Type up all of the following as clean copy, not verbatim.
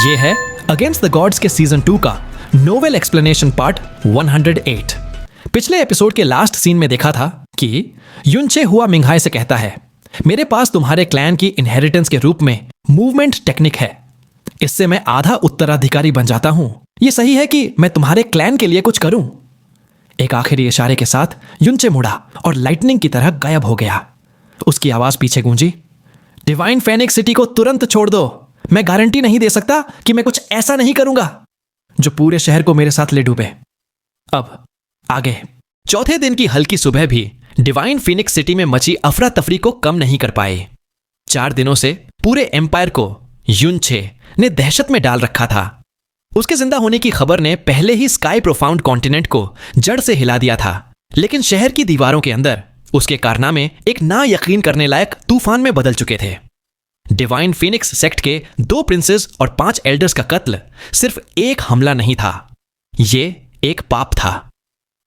ये है against the gods के सीजन 2 का नोवेल एक्सप्लेनेशन पार्ट 108। पिछले एपिसोड के लास्ट सीन में देखा था कि युनचे हुआ मिंघाई से कहता है, मेरे पास तुम्हारे क्लैन की इनहेरिटेंस के रूप में मूवमेंट टेक्निक है, इससे मैं आधा उत्तराधिकारी बन जाता हूं। यह सही है कि मैं तुम्हारे क्लैन के लिए कुछ करूं। एक आखिरी इशारे के साथ युनचे मुड़ा और लाइटनिंग की तरह गायब हो गया। उसकी आवाज पीछे गूंजी, डिवाइन फेनिक्स सिटी को तुरंत छोड़ दो। मैं गारंटी नहीं दे सकता कि मैं कुछ ऐसा नहीं करूंगा जो पूरे शहर को मेरे साथ ले डूबे। अब आगे। चौथे दिन की हल्की सुबह भी डिवाइन फीनिक्स सिटी में मची अफरा तफरी को कम नहीं कर पाए। 4 दिनों से पूरे एम्पायर को युनचे ने दहशत में डाल रखा था। उसके जिंदा होने की खबर ने पहले ही स्काई प्रोफाउंड कॉन्टिनेंट को जड़ से हिला दिया था, लेकिन शहर की दीवारों के अंदर उसके कारनामे एक ना यकीन करने लायक तूफान में बदल चुके थे। डिवाइन फीनिक्स सेक्ट के 2 प्रिंसेस और 5 एल्डर्स का कत्ल सिर्फ एक हमला नहीं था, ये एक पाप था।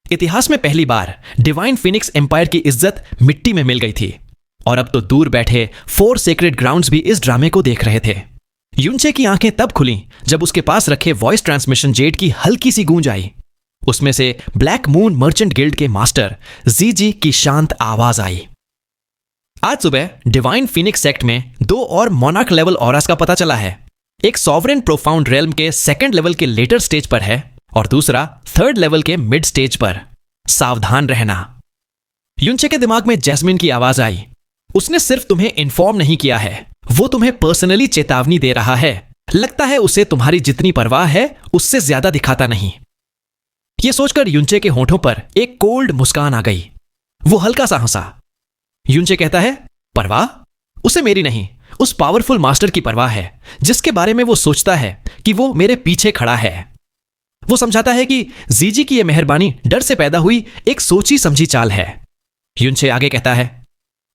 इतिहास में पहली बार डिवाइन फीनिक्स एम्पायर की इज्जत मिट्टी में मिल गई थी और अब तो दूर बैठे 4 सेक्रेड ग्राउंड्स भी इस ड्रामे को देख रहे थे। युनचे की आंखें तब खुली जब उसके पास रखे वॉइस ट्रांसमिशन जेट की हल्की सी गूंज आई। उसमें से ब्लैक मून मर्चेंट गिल्ड के मास्टर जीजी की शांत आवाज आई। आज सुबह डिवाइन फीनिक्स सेक्ट में 2 और मोनार्क लेवल ऑरास का पता चला है। एक सॉवरेन प्रोफाउंड रेल्म के 2nd लेवल के लेटर स्टेज पर है और दूसरा 3rd लेवल के मिड स्टेज पर। सावधान रहना। युनचे के दिमाग में जैस्मिन की आवाज आई। उसने सिर्फ तुम्हें इन्फॉर्म नहीं किया है, वो तुम्हें पर्सनली चेतावनी दे रहा है। लगता है उसे तुम्हारी जितनी परवाह है उससे ज्यादा दिखाता नहीं। यह सोचकर युनचे के होठों पर एक कोल्ड मुस्कान आ गई। वो हल्का सा हंसा। युनचे कहता है, परवाह? उसे मेरी नहीं, उस पावरफुल मास्टर की परवाह है जिसके बारे में वो सोचता है कि वो मेरे पीछे खड़ा है। वो समझाता है कि जीजी की यह मेहरबानी डर से पैदा हुई एक सोची समझी चाल है। युनचे आगे कहता है,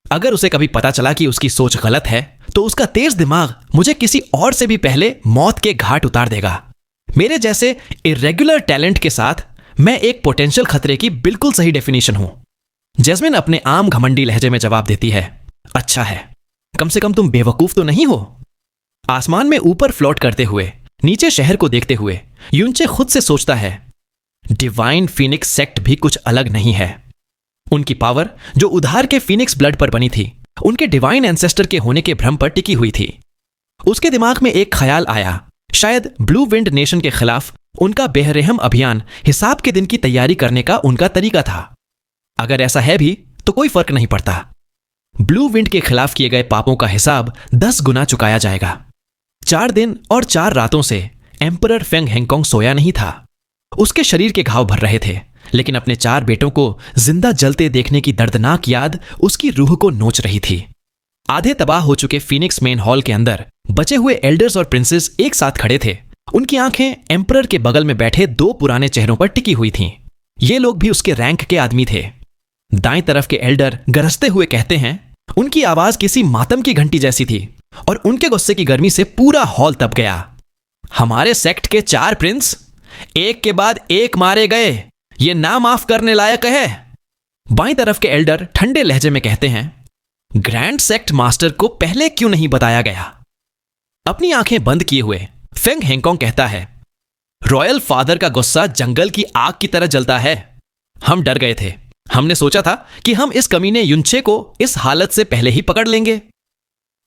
अगर उसे कभी पता चला कि उसकी सोच गलत है तो उसका तेज दिमाग मुझे किसी और से भी पहले मौत के घाट उतार देगा। मेरे जैसे इरेगुलर टैलेंट के साथ मैं एक पोटेंशियल खतरे की बिल्कुल सही डेफिनेशन हूं। जैस्मिन अपने आम घमंडी लहजे में जवाब देती है, अच्छा है, कम से कम तुम बेवकूफ तो नहीं हो। आसमान में ऊपर फ्लोट करते हुए नीचे शहर को देखते हुए युनचे खुद से सोचता है, डिवाइन फीनिक्स सेक्ट भी कुछ अलग नहीं है। उनकी पावर जो उधार के फीनिक्स ब्लड पर बनी थी, उनके डिवाइन एंसेस्टर के होने के भ्रम पर टिकी हुई थी। उसके दिमाग में एक ख्याल आया, शायद ब्लू विंड नेशन के खिलाफ उनका बेरहम अभियान हिसाब के दिन की तैयारी करने का उनका तरीका था। अगर ऐसा है भी तो कोई फर्क नहीं पड़ता। ब्लू विंड के खिलाफ किए गए पापों का हिसाब 10 गुना चुकाया जाएगा। 4 दिन और 4 रातों से एम्परर फेंग हेंगकोंग सोया नहीं था। उसके शरीर के घाव भर रहे थे, लेकिन अपने 4 बेटों को जिंदा जलते देखने की दर्दनाक याद उसकी रूह को नोच रही थी। आधे तबाह हो चुके फीनिक्स मेन हॉल के अंदर बचे हुए एल्डर्स और प्रिंसेस एक साथ खड़े थे। उनकी आंखें एम्परर के बगल में बैठे 2 पुराने चेहरों पर टिकी हुई थीं। ये लोग भी उसके रैंक के आदमी थे। दाएं तरफ के एल्डर गरजते हुए कहते हैं, उनकी आवाज किसी मातम की घंटी जैसी थी और उनके गुस्से की गर्मी से पूरा हॉल तप गया। हमारे सेक्ट के 4 प्रिंस एक के बाद एक मारे गए, ये ना माफ करने लायक है। बाईं तरफ के एल्डर ठंडे लहजे में कहते हैं, ग्रैंड सेक्ट मास्टर को पहले क्यों नहीं बताया गया। अपनी आंखें बंद किए हुए फेंग हेंगकोंग कहता है, रॉयल फादर का गुस्सा जंगल की आग की तरह जलता है। हम डर गए थे, हमने सोचा था कि हम इस कमीने युनचे को इस हालत से पहले ही पकड़ लेंगे।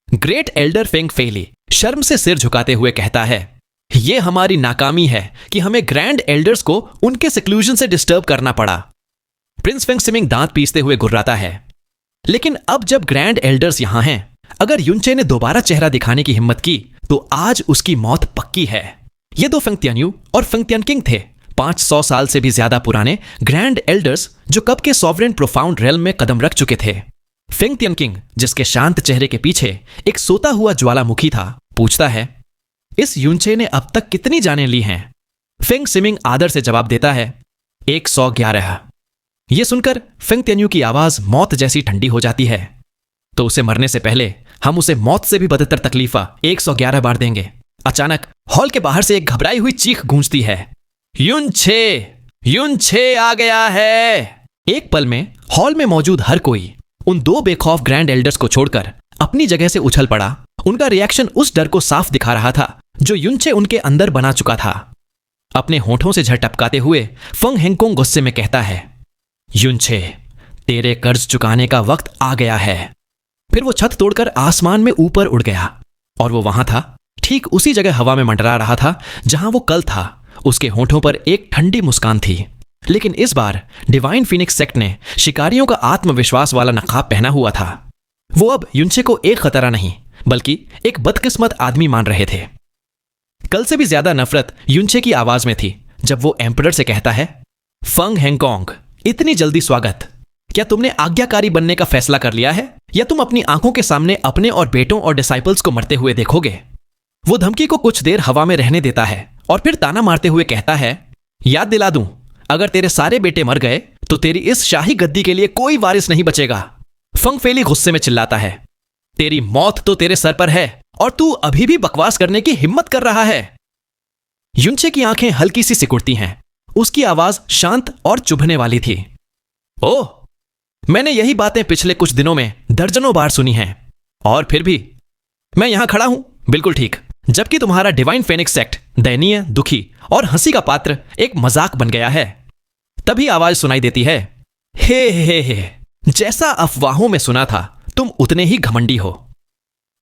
ग्रेट एल्डर फेंग फेली शर्म से सिर झुकाते हुए कहता है, यह हमारी नाकामी है कि हमें ग्रैंड एल्डर्स को उनके सिक्लूजन से डिस्टर्ब करना पड़ा। प्रिंस फेंग सिमिंग दांत पीसते हुए गुर्राता है, लेकिन अब जब ग्रैंड एल्डर्स यहां हैं, अगर युनचे ने दोबारा चेहरा दिखाने की हिम्मत की तो आज उसकी मौत पक्की है। ये 2 फेंग तियान्यू और फेंग तियानकिंग थे, 500 साल से भी ज्यादा पुराने ग्रैंड एल्डर्स जो कब के सॉवरेन प्रोफाउंड रेल्म में कदम रख चुके थे। फेंग तियानकिंग, जिसके शांत चेहरे के पीछे एक सोता हुआ ज्वालामुखी था, पूछता है, इस युनचे ने अब तक कितनी जानें ली हैं। फेंग सिमिंग आदर से जवाब देता है, 111। यह सुनकर फेंग तियान्यू की आवाज मौत जैसी ठंडी हो जाती है। तो उसे मरने से पहले हम उसे मौत से भी बदतर तकलीफा 111 बार देंगे। अचानक हॉल के बाहर से एक घबराई हुई चीख गूंजती है, युनचे, युनचे आ गया है। एक पल में हॉल में मौजूद हर कोई उन 2 बेखौफ ग्रैंड एल्डर्स को छोड़कर अपनी जगह से उछल पड़ा। उनका रिएक्शन उस डर को साफ दिखा रहा था जो युनचे उनके अंदर बना चुका था। अपने होठों से झटपकाते हुए फंग हेंगकोंग गुस्से में कहता है, युनचे, तेरे कर्ज चुकाने का वक्त आ गया है। फिर वो छत तोड़कर आसमान में ऊपर उड़ गया और वो वहां था, ठीक उसी जगह हवा में मंडरा रहा था जहां वो कल था। उसके होठों पर एक ठंडी मुस्कान थी, लेकिन इस बार डिवाइन फीनिक्स सेक्ट ने शिकारियों का आत्मविश्वास वाला नकाब पहना हुआ था। वो अब युनचे को एक खतरा नहीं बल्कि एक बदकिस्मत आदमी मान रहे थे। कल से भी ज्यादा नफरत युनचे की आवाज में थी जब वो एम्परर से कहता है, फंग हेंगकोंग, इतनी जल्दी स्वागत। क्या तुमने आज्ञाकारी बनने का फैसला कर लिया है या तुम अपनी आंखों के सामने अपने और बेटों और डिसाइपल्स को मरते हुए देखोगे? वो धमकी को कुछ देर हवा में रहने देता है और फिर ताना मारते हुए कहता है, याद दिला दूं, अगर तेरे सारे बेटे मर गए तो तेरी इस शाही गद्दी के लिए कोई वारिस नहीं बचेगा। फंग फेली गुस्से में चिल्लाता है, तेरी मौत तो तेरे सर पर है और तू अभी भी बकवास करने की हिम्मत कर रहा है। युनचे की आंखें हल्की सी सिकुड़ती हैं। उसकी आवाज शांत और चुभने वाली थी। ओह, मैंने यही बातें पिछले कुछ दिनों में दर्जनों बार सुनी हैं और फिर भी मैं यहां खड़ा हूं, बिल्कुल ठीक, जबकि तुम्हारा डिवाइन फेनिक्स सेक्ट दयनीय, दुखी और हंसी का पात्र एक मजाक बन गया है। तभी आवाज सुनाई देती है, हे, जैसा अफवाहों में सुना था तुम उतने ही घमंडी हो।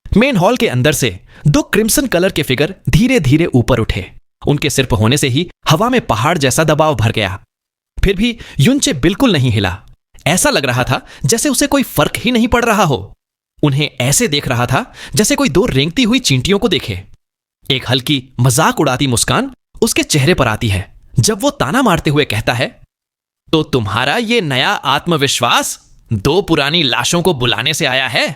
मेन हॉल के अंदर से दो क्रिम्सन कलर के फिगर धीरे धीरे ऊपर उठे। उनके सिर पर होने से ही हवा में पहाड़ जैसा दबाव भर गया। फिर भी युनचे बिल्कुल नहीं हिला। ऐसा लग रहा था जैसे उसे कोई फर्क ही नहीं पड़ रहा हो। उन्हें ऐसे देख रहा था जैसे कोई दो रेंगती हुई चींटियों को देखे। एक हल्की मजाक उड़ाती मुस्कान उसके चेहरे पर आती है जब वो ताना मारते हुए कहता है, तो तुम्हारा ये नया आत्मविश्वास दो पुरानी लाशों को बुलाने से आया है,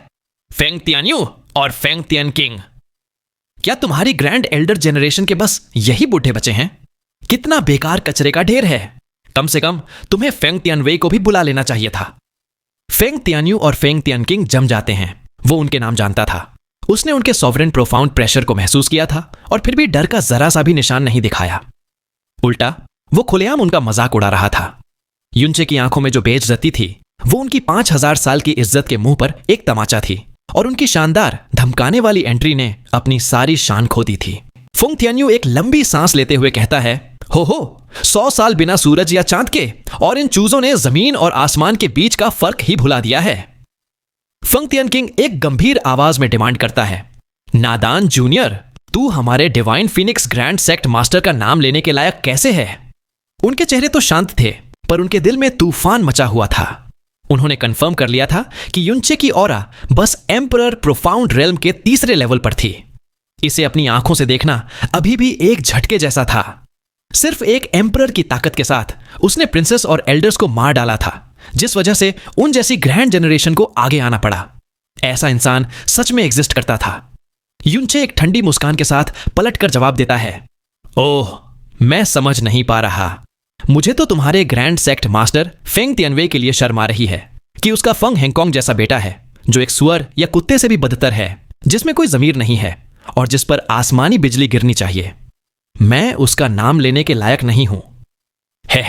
फेंग तियान्यू और फेंग तियन किंग। क्या तुम्हारी ग्रैंड एल्डर जेनरेशन के बस यही बूढ़े बचे हैं? कितना बेकार कचरे का ढेर है। कम से कम तुम्हें फेंग तियानवेई को भी बुला लेना चाहिए था। फेंग तियान्यू और फेंग तियन किंग जम जाते हैं। वो उनके नाम जानता था। उसने उनके सॉवरेन प्रोफाउंड प्रेशर को महसूस किया था और फिर भी डर का जरा सा भी निशान नहीं दिखाया। उल्टा वो खुलेआम उनका मजाक उड़ा रहा था। युनचे की आंखों में जो बेइज्जती थी वो उनकी 5000 साल की इज्जत के मुंह पर एक तमाचा थी और उनकी शानदार धमकाने वाली एंट्री ने अपनी सारी शान खो दी थी। फेंग तियान्यू एक लंबी सांस लेते हुए कहता है, हो 100 साल बिना सूरज या चांद के और इन चूजों ने जमीन और आसमान के बीच का फर्क ही भुला दिया है। फेंग तियन किंग एक गंभीर आवाज में डिमांड करता है, नादान जूनियर, तू हमारे divine Phoenix grand sect master का नाम लेने के लायक कैसे है? उनके चेहरे तो शांत थे पर उनके दिल में तूफान मचा हुआ था। उन्होंने कंफर्म कर लिया था कि युनचे की ऑरा बस एम्परर प्रोफाउंड रेल्म के तीसरे लेवल पर थी। इसे अपनी आंखों से देखना अभी भी एक झटके जैसा था। सिर्फ एक एम्परर की ताकत के साथ उसने प्रिंसेस और एल्डर्स को मार डाला था, जिस वजह से उन जैसी ग्रैंड जनरेशन को आगे आना पड़ा। ऐसा इंसान सच में एग्जिस्ट करता था। युनचे एक ठंडी मुस्कान के साथ पलटकर जवाब देता है, ओह, मैं समझ नहीं पा रहा। मुझे तो तुम्हारे ग्रैंड सेक्ट मास्टर फेंग तियनवेई के लिए शर्म आ रही है कि उसका फंग हेंगकोंग जैसा बेटा है जो एक सुअर या कुत्ते से भी बदतर है, जिसमें कोई जमीर नहीं है और जिस पर आसमानी बिजली गिरनी चाहिए। मैं उसका नाम लेने के लायक नहीं हूं। है,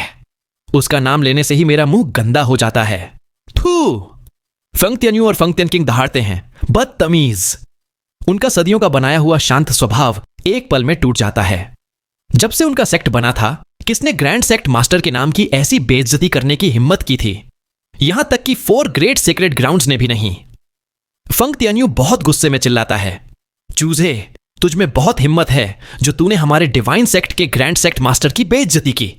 उसका नाम लेने से ही मेरा मुंह गंदा हो जाता है। थू। फेंग तियन्यू और फेंग तियन किंग दहाड़ते हैं, बदतमीज। उनका सदियों का बनाया हुआ शांत स्वभाव एक पल में टूट जाता है। जब से उनका सेक्ट बना था, किसने ग्रैंड सेक्ट मास्टर के नाम की ऐसी बेइज्जती करने की हिम्मत की थी? यहां तक कि 4 ग्रेट सीक्रेट ग्राउंड्स ने भी नहीं। फेंग तियन्यू बहुत गुस्से में चिल्लाता है, चूजे, तुझ में बहुत हिम्मत है जो तूने हमारे डिवाइन सेक्ट के ग्रैंड सेक्ट मास्टर की बेइज्जती की।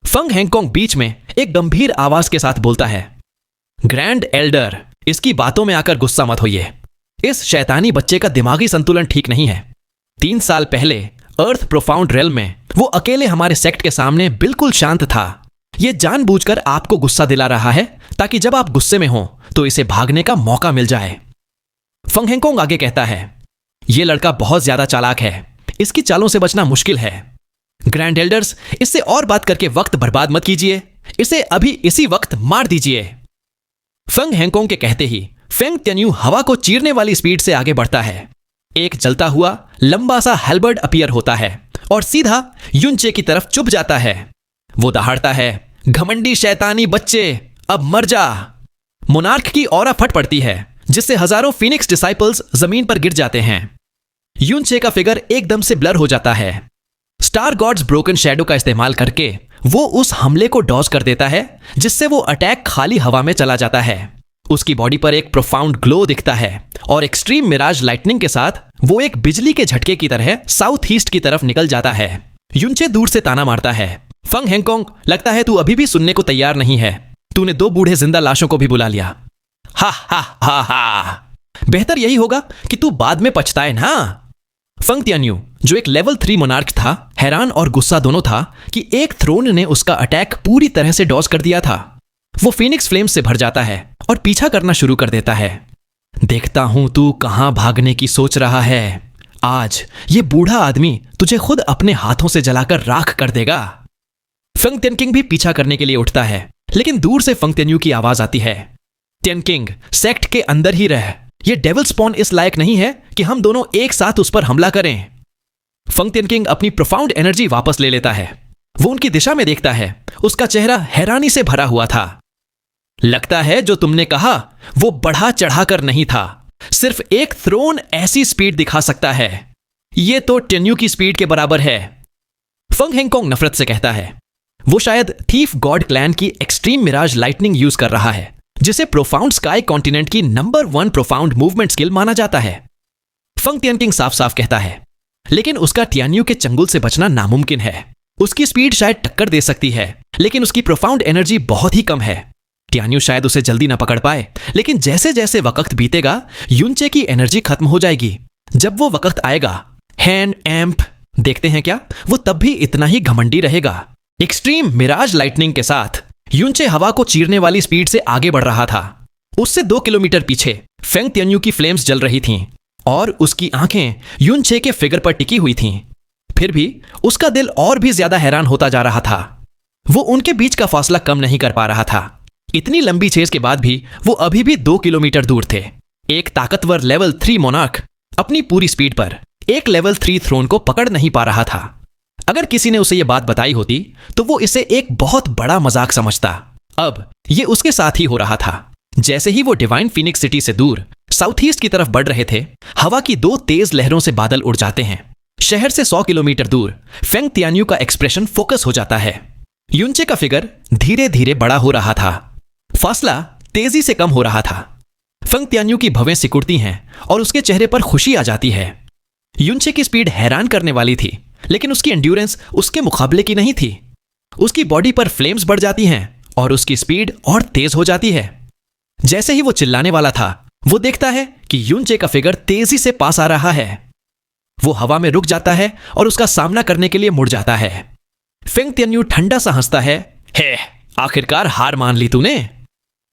फंग हेंगकोंग बीच में एक गंभीर आवाज के साथ बोलता है, ग्रैंड एल्डर, इसकी बातों में आकर गुस्सा मत होइए। इस शैतानी बच्चे का दिमागी संतुलन ठीक नहीं है। 3 साल पहले अर्थ प्रोफाउंड रेल्म में वो अकेले हमारे सेक्ट के सामने बिल्कुल शांत था। ये जानबूझकर आपको गुस्सा दिला रहा है ताकि जब आप गुस्से में हो तो इसे भागने का मौका मिल जाए। फंग हेंगकोंग आगे कहता है, ये लड़का बहुत ज्यादा चालाक है, इसकी चालों से बचना मुश्किल है। ग्रैंड एल्डर्स, इससे और बात करके वक्त बर्बाद मत कीजिए, इसे अभी इसी वक्त मार दीजिए। फेंग हेंगकोंग के कहते ही फेंग तियन्यू हवा को चीरने वाली स्पीड से आगे बढ़ता है। एक जलता हुआ लंबा सा हेल्बर्ड अपीयर होता है और सीधा युनचे की तरफ चुभ जाता है। वो दहाड़ता है, घमंडी शैतानी बच्चे, अब मर जा। मोनार्क की ऑरा फट पड़ती है जिससे हजारों फीनिक्स डिसाइपल्स जमीन पर गिर जाते हैं। यूनचे का फिगर एकदम से ब्लर हो जाता है। स्टार गॉड्स ब्रोकन शैडो का इस्तेमाल करके वो उस हमले को डॉज कर देता है, जिससे वो अटैक खाली हवा में चला जाता है। उसकी बॉडी पर एक प्रोफाउंड ग्लो दिखता है और एक्सट्रीम मिराज लाइटनिंग के साथ वो एक बिजली के झटके की तरह साउथ ईस्ट की तरफ निकल जाता है। यूनचे दूर से ताना मारता है, फंग हैंगकांग, लगता है तू अभी भी सुनने को तैयार नहीं है। तूने 2 बूढ़े जिंदा लाशों को भी बुला लिया। हा हा हा हा, बेहतर यही होगा कि तू बाद में पछताए ना। फंग तियान्यू, जो एक लेवल 3 मोनार्क था, हैरान और गुस्सा दोनों था कि एक थ्रोन ने उसका अटैक पूरी तरह से डॉज कर दिया था। वो फीनिक्स फ्लेम्स से भर जाता है और पीछा करना शुरू कर देता है। देखता हूं तू कहां भागने की सोच रहा है। आज ये बूढ़ा आदमी तुझे खुद अपने हाथों से जलाकर राख कर देगा। फंग टेनकिंग भी पीछा करने के लिए उठता है, लेकिन दूर से फंग तेन्यू की आवाज आती है, टेनकिंग, सेक्ट के अंदर ही रह। ये डेविल स्पॉन इस लायक नहीं है कि हम दोनों एक साथ उस पर हमला करें। फंग टेनकिंग अपनी प्रोफाउंड एनर्जी वापस ले लेता है। वो उनकी दिशा में देखता है। उसका चेहरा हैरानी से भरा हुआ था। लगता है जो तुमने कहा वो बढ़ा चढ़ाकर नहीं था। सिर्फ एक थ्रोन ऐसी स्पीड दिखा सकता है। ये तो टेन्यू की स्पीड के बराबर है। फंग हैंगकांग नफरत से कहता है। वो शायद थीफ गॉड क्लैन की एक्सट्रीम मिराज लाइटनिंग यूज कर रहा है, जिसे प्रोफाउंड स्काई कॉन्टिनेंट की नंबर 1 प्रोफाउंड मूवमेंट स्किल माना जाता है। फंग टियानकिंग साफ साफ कहता है, लेकिन उसका टियान्यू के चंगुल से बचना नामुमकिन है। उसकी स्पीड शायद टक्कर दे सकती है, लेकिन उसकी प्रोफाउंड एनर्जी बहुत ही कम है। टियान्यू शायद उसे जल्दी ना पकड़ पाए, लेकिन जैसे जैसे वक्त बीतेगा यूनचे की एनर्जी खत्म हो जाएगी। जब वो वक्त आएगा, हैंड एम्प, देखते हैं क्या वो तब भी इतना ही घमंडी रहेगा। एक्सट्रीम मिराज लाइटनिंग के साथ यूनचे हवा को चीरने वाली स्पीड से आगे बढ़ रहा था। उससे 2 किलोमीटर पीछे फेंग तियान्यू की फ्लेम्स जल रही थीं और उसकी आंखें यूनचे के फिगर पर टिकी हुई थीं। फिर भी उसका दिल और भी ज्यादा हैरान होता जा रहा था। वो उनके बीच का फासला कम नहीं कर पा रहा था। इतनी लंबी चेज के बाद भी वो अभी भी 2 किलोमीटर दूर थे। एक ताकतवर लेवल 3 मोनार्क अपनी पूरी स्पीड पर एक लेवल 3 थ्रोन को पकड़ नहीं पा रहा था। अगर किसी ने उसे यह बात बताई होती तो वो इसे एक बहुत बड़ा मजाक समझता। अब ये उसके साथ ही हो रहा था। जैसे ही वो डिवाइन फीनिक्स सिटी से दूर साउथ ईस्ट की तरफ बढ़ रहे थे, हवा की 2 तेज लहरों से बादल उड़ जाते हैं। शहर से 100 किलोमीटर दूर फेंग तियान्यू का एक्सप्रेशन फोकस हो जाता है। यूनचे का फिगर धीरे धीरे बड़ा हो रहा था। फासला तेजी से कम हो रहा था। फेंग तियान्यू की भवें सिकुड़ती हैं और उसके चेहरे पर खुशी आ जाती है। यूनचे की स्पीड हैरान करने वाली थी, लेकिन उसकी एंड्योरेंस उसके मुकाबले की नहीं थी। उसकी बॉडी पर फ्लेम्स बढ़ जाती हैं और उसकी स्पीड और तेज हो जाती है। जैसे ही वो चिल्लाने वाला था, वो देखता है कि यूनचे का फिगर तेजी से पास आ रहा है। वो हवा में रुक जाता है और उसका सामना करने के लिए मुड़ जाता है। फेंग तियान्यू ठंडा सा हंसता है, हे, आखिरकार हार मान ली तूने।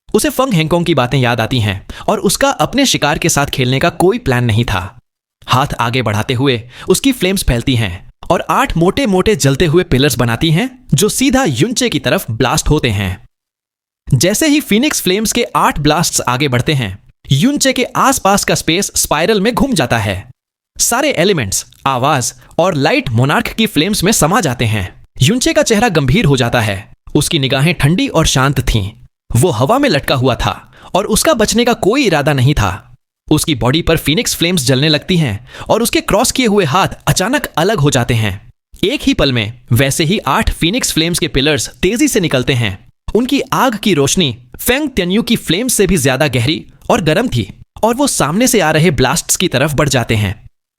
उसे फंग हैंगकांग की बातें याद आती हैं और उसका अपने शिकार के साथ खेलने का कोई प्लान नहीं था। हाथ आगे बढ़ाते हुए उसकी फ्लेम्स फैलती हैं और 8 मोटे मोटे जलते हुए पिलर्स बनाती हैं जो सीधा यूनचे की तरफ ब्लास्ट होते हैं। जैसे ही फीनिक्स फ्लेम्स के 8 ब्लास्ट्स आगे बढ़ते हैं, यूनचे के आसपास का स्पेस स्पाइरल में घूम जाता है। सारे एलिमेंट्स, आवाज और लाइट मोनार्क की फ्लेम्स में समा जाते हैं। यूनचे का चेहरा गंभीर हो जाता है। उसकी निगाहें ठंडी और शांत थीं। वो हवा में लटका हुआ था और उसका बचने का कोई इरादा नहीं था। उसकी बॉडी पर फीनिक्स फ्लेम्स जलने लगती हैं और उसके क्रॉस किए हुए हाथ अचानक अलग हो जाते हैं। एक ही पल में वैसे ही 8 फीनिक्स फ्लेम्स के पिलर्स तेजी से निकलते हैं। उनकी आग की रोशनी फेंग तियान्यू की फ्लेम्स से भी ज्यादा गहरी और गर्म थी और वो सामने से आ रहे ब्लास्ट्स की तरफ बढ़ जाते हैं।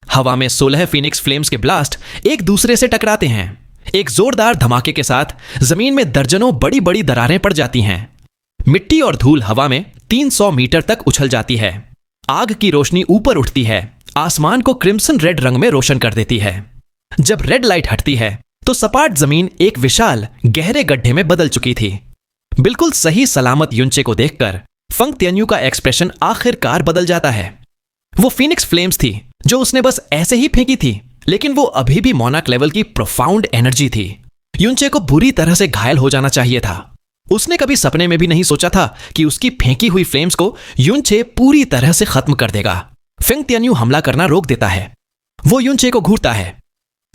हवा में 16 फीनिक्स फ्लेम्स के ब्लास्ट एक दूसरे से टकराते हैं। एक जोरदार धमाके के साथ जमीन में दर्जनों बड़ी बड़ी दरारें पड़ जाती हैं। मिट्टी और धूल हवा में 300 मीटर तक उछल जाती है। आग की रोशनी ऊपर उठती है, आसमान को क्रिम्सन रेड रंग में रोशन कर देती है। जब रेड लाइट हटती है तो सपाट जमीन एक विशाल गहरे गड्ढे में बदल चुकी थी। बिल्कुल सही सलामत यूनचे को देखकर फेंग तियान्यू का एक्सप्रेशन आखिरकार बदल जाता है। वो फीनिक्स फ्लेम्स थी जो उसने बस ऐसे ही फेंकी थी, लेकिन वो अभी भी मोनार्क लेवल की प्रोफाउंड एनर्जी थी। यूनचे को बुरी तरह से घायल हो जाना चाहिए था। उसने कभी सपने में भी नहीं सोचा था कि उसकी फेंकी हुई फ्लेम्स को यूनचे पूरी तरह से खत्म कर देगा। फेंग तियान्यू हमला करना रोक देता है। वो यूनचे को घूरता है।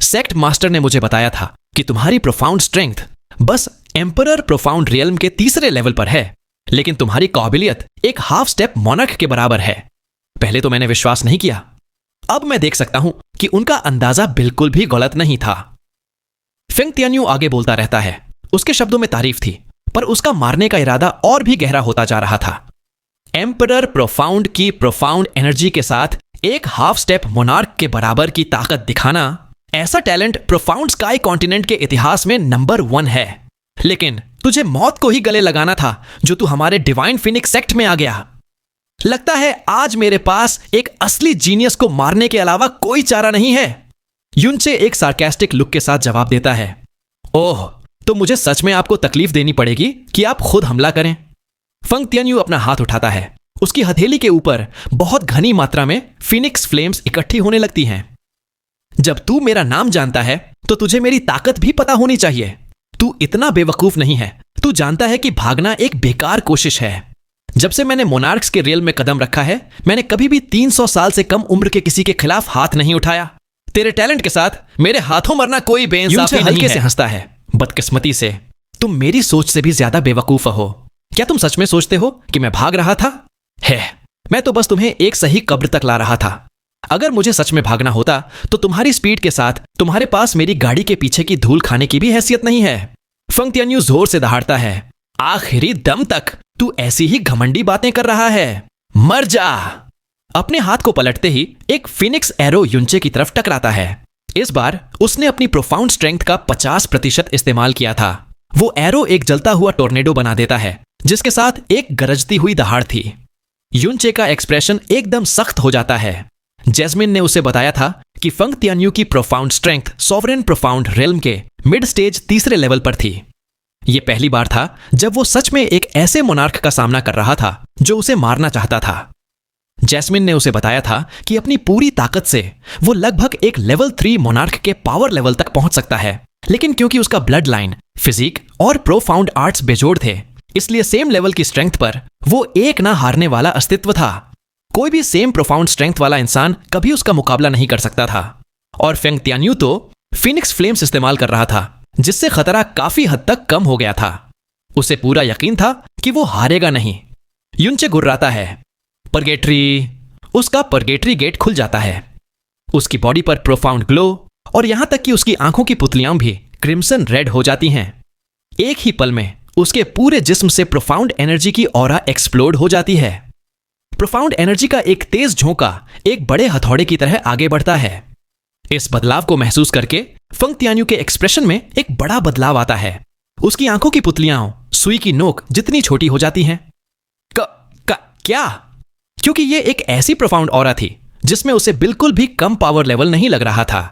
सेक्ट मास्टर ने मुझे बताया था कि तुम्हारी प्रोफाउंड स्ट्रेंथ बस एम्परर प्रोफाउंड रियल्म के 3रे लेवल पर है, लेकिन तुम्हारी काबिलियत एक हाफ स्टेप मोनार्क के बराबर है। पहले तो मैंने विश्वास नहीं किया। अब मैं देख सकता हूं कि उनका अंदाजा बिल्कुल भी गलत नहीं था। फेंग तियान्यू आगे बोलता रहता है। उसके शब्दों में तारीफ थी, पर उसका मारने का इरादा और भी गहरा होता जा रहा था। एम्परर प्रोफाउंड की प्रोफाउंड एनर्जी के साथ एक हाफ स्टेप मोनार्क के बराबर की ताकत दिखाना, ऐसा टैलेंट प्रोफाउंड स्काई कॉन्टिनेंट के इतिहास में नंबर 1 है। लेकिन तुझे मौत को ही गले लगाना था जो तू हमारे डिवाइन फिनिक्स सेक्ट में आ गया। लगता है आज मेरे पास एक असली जीनियस को मारने के अलावा कोई चारा नहीं है। युनचे एक सार्केस्टिक लुक के साथ जवाब देता है। ओह, तो मुझे सच में आपको तकलीफ देनी पड़ेगी कि आप खुद हमला करें। फेंग तियान्यू अपना हाथ उठाता है। उसकी हथेली के ऊपर बहुत घनी मात्रा में फिनिक्स फ्लेम्स इकट्ठी होने लगती हैं। जब तू मेरा नाम जानता है तो तुझे मेरी ताकत भी पता होनी चाहिए। तू इतना बेवकूफ नहीं है। तू जानता है कि भागना एक बेकार कोशिश है। जब से मैंने मोनार्क्स के रेल में कदम रखा है, मैंने कभी भी 300 साल से कम उम्र के किसी के खिलाफ हाथ नहीं उठाया। तेरे टैलेंट के साथ मेरे हाथों मरना कोई बेइंसाफी नहीं है। हल्के से हंसता है। बदकिस्मती से तुम मेरी सोच से भी ज्यादा बेवकूफ हो। क्या तुम सच में सोचते हो कि मैं भाग रहा था? मैं तो बस तुम्हें एक सही कब्र तक ला रहा था। अगर मुझे सच में भागना होता तो तुम्हारी स्पीड के साथ तुम्हारे पास मेरी गाड़ी के पीछे की धूल खाने की भी हैसियत नहीं है। फेंग तियान्यू जोर से दहाड़ता है। आखिरी दम तक तू ऐसी ही घमंडी बातें कर रहा है। मर जा। अपने हाथ को पलटते ही एक फिनिक्स एरो युनचे की तरफ टकराता है। इस बार उसने अपनी प्रोफाउंड स्ट्रेंथ का 50% इस्तेमाल किया था। वो एरो एक जलता हुआ टोर्नेडो बना देता है, जिसके साथ एक गरजती हुई दहाड़ थी। युनचे का एक्सप्रेशन एकदम सख्त हो जाता है। जैस्मिन ने उसे बताया था कि फेंग तियान्यू की profound strength sovereign profound realm के मिड स्टेज 3रे लेवल पर थी। यह पहली बार था जब वो सच में एक ऐसे मोनार्क का सामना कर रहा था जो उसे मारना चाहता था। जैस्मिन ने उसे बताया था कि अपनी पूरी ताकत से वो लगभग एक लेवल 3 मोनार्क के पावर लेवल तक पहुंच सकता है, लेकिन क्योंकि उसका ब्लड लाइन, फिजिक और प्रोफाउंड आर्ट्स बेजोड़ थे, इसलिए सेम लेवल की स्ट्रेंथ पर वो एक ना हारने वाला अस्तित्व था। कोई भी सेम प्रोफाउंड स्ट्रेंथ वाला इंसान कभी उसका मुकाबला नहीं कर सकता था। और फेंग तियान्यू तो फिनिक्स फ्लेम्स इस्तेमाल कर रहा था, जिससे खतरा काफी हद तक कम हो गया था। उसे पूरा यकीन था कि वो हारेगा नहीं। युनचे गुर्राता है। परगेटरी। उसका परगेटरी गेट खुल जाता है। उसकी बॉडी पर प्रोफाउंड ग्लो और यहां तक कि उसकी आंखों की पुतलियां भी क्रिम्सन रेड हो जाती हैं। एक ही पल में उसके पूरे जिस्म से प्रोफाउंड एनर्जी की ऑरा एक्सप्लोड हो जाती है। प्रोफाउंड एनर्जी का एक तेज झोंका एक बड़े हथौड़े की तरह आगे बढ़ता है। इस बदलाव को महसूस करके फेंग तियान्यू के एक्सप्रेशन में एक बड़ा बदलाव आता है। उसकी आंखों की पुतलियां सुई की नोक जितनी छोटी हो जाती हैं। क्या? क्योंकि यह एक ऐसी प्रोफाउंड ऑरा थी जिसमें उसे बिल्कुल भी कम पावर लेवल नहीं लग रहा था।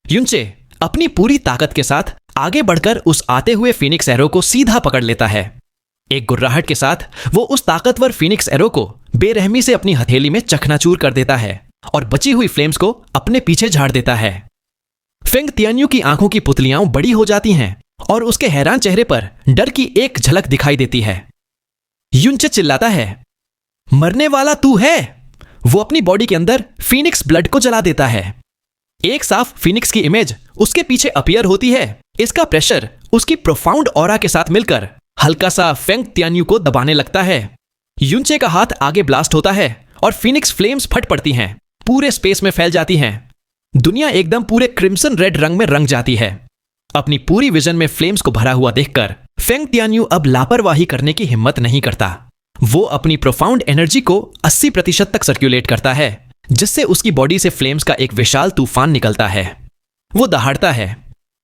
युनचे अपनी पूरी ताकत के साथ आगे बढ़कर उस आते हुए फिनिक्स एरो को सीधा पकड़ लेता है। एक गुर्राहट के साथ वो उस ताकतवर फिनिक्स एरो को बेरहमी से अपनी हथेली में चकनाचूर कर देता है और बची हुई फ्लेम्स को अपने पीछे झाड़ देता है। फेंग तियान्यू की आंखों की पुतलियां बड़ी हो जाती हैं और उसके हैरान चेहरे पर डर की एक झलक दिखाई देती है। युनचे चिल्लाता है, मरने वाला तू है। वो अपनी बॉडी के अंदर फिनिक्स ब्लड को जला देता है। एक साफ फिनिक्स की इमेज उसके पीछे अपीयर होती है। इसका प्रेशर उसकी प्रोफाउंड ऑरा के साथ मिलकर हल्का सा फेंग तियान्यू को दबाने लगता है। युनचे का हाथ आगे ब्लास्ट होता है और फिनिक्स फ्लेम्स फट पड़ती हैं, पूरे स्पेस में फैल जाती हैं। दुनिया एकदम पूरे क्रिम्सन रेड रंग में रंग जाती है। अपनी पूरी विजन में फ्लेम्स को भरा हुआ देखकर फेंग तियान्यू अब लापरवाही करने की हिम्मत नहीं करता। वो अपनी प्रोफाउंड एनर्जी को 80% तक सर्कुलेट करता है, जिससे उसकी बॉडी से फ्लेम्स का एक विशाल तूफान निकलता है। वो दहाड़ता है,